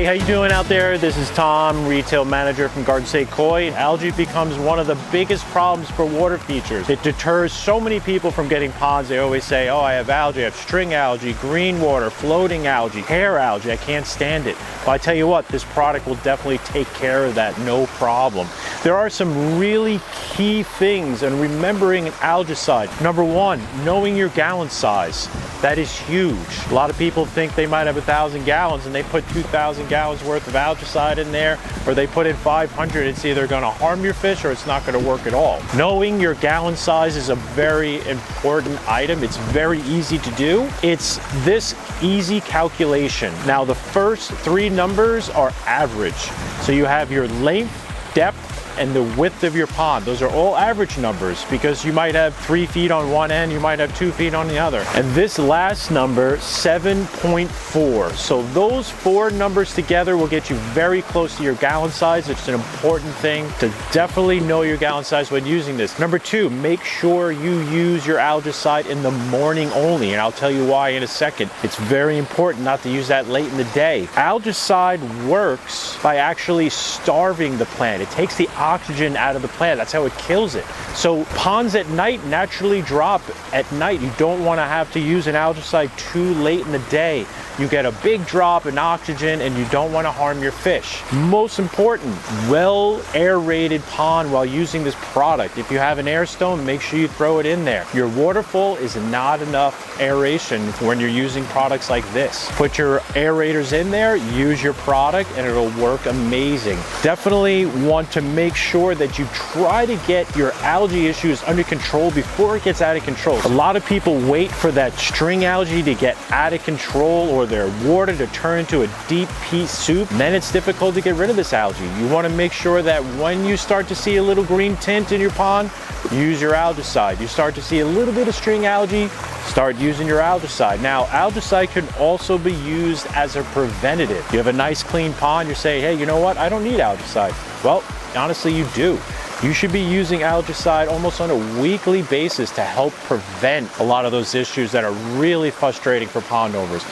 Hey, how you doing out there? This is Tom, retail manager from Garden State Koi. Algae becomes one of the biggest problems for water features. It deters so many people from getting ponds. They always say, oh, I have algae, I have string algae, green water, floating algae, hair algae, I can't stand it. Well, I tell you what, this product will definitely take care of that, no problem. There are some really key things in remembering an algaecide. Number one, knowing your gallon size. That is huge. A lot of people think they might have 1,000 gallons and they put 2,000 gallons worth of algaecide in there, or they put in 500. It's either going to harm your fish or it's not going to work at all. Knowing your gallon size is a very important item. It's very easy to do. It's this easy calculation. Now, the first three numbers are average. So you have your length, depth, and the width of your pond. Those are all average numbers because you might have 3 feet on one end, you might have 2 feet on the other. And this last number, 7.4. So those four numbers together will get you very close to your gallon size. It's an important thing to definitely know your gallon size when using this. Number two, make sure you use your algaecide in the morning only, and I'll tell you why in a second. It's very important not to use that late in the day. Algaecide works by actually starving the plant. It takes the oxygen out of the plant. That's how it kills it. So ponds at night naturally drop at night. You don't want to have to use an algaecide too late in the day. You get a big drop in oxygen and you don't want to harm your fish. Most important, well aerated pond while using this product. If you have an air stone, make sure you throw it in there. Your waterfall is not enough aeration when you're using products like this. Put your aerators in there, use your product, and it'll work amazing. Definitely want to make sure that you try to get your algae issues under control before it gets out of control. A lot of people wait for that string algae to get out of control or their water to turn into a deep pea soup. And then it's difficult to get rid of this algae. You want to make sure that when you start to see a little green tint in your pond, use your algaecide. You start to see a little bit of string algae, start using your algaecide. Now, algaecide can also be used as a preventative. You have a nice clean pond, you say, hey, you know what? I don't need algaecide. Well, honestly, you do. You should be using algaecide almost on a weekly basis to help prevent a lot of those issues that are really frustrating for pond owners.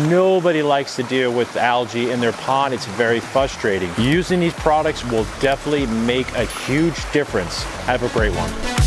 Nobody likes to deal with algae in their pond. It's very frustrating. Using these products will definitely make a huge difference. Have a great one.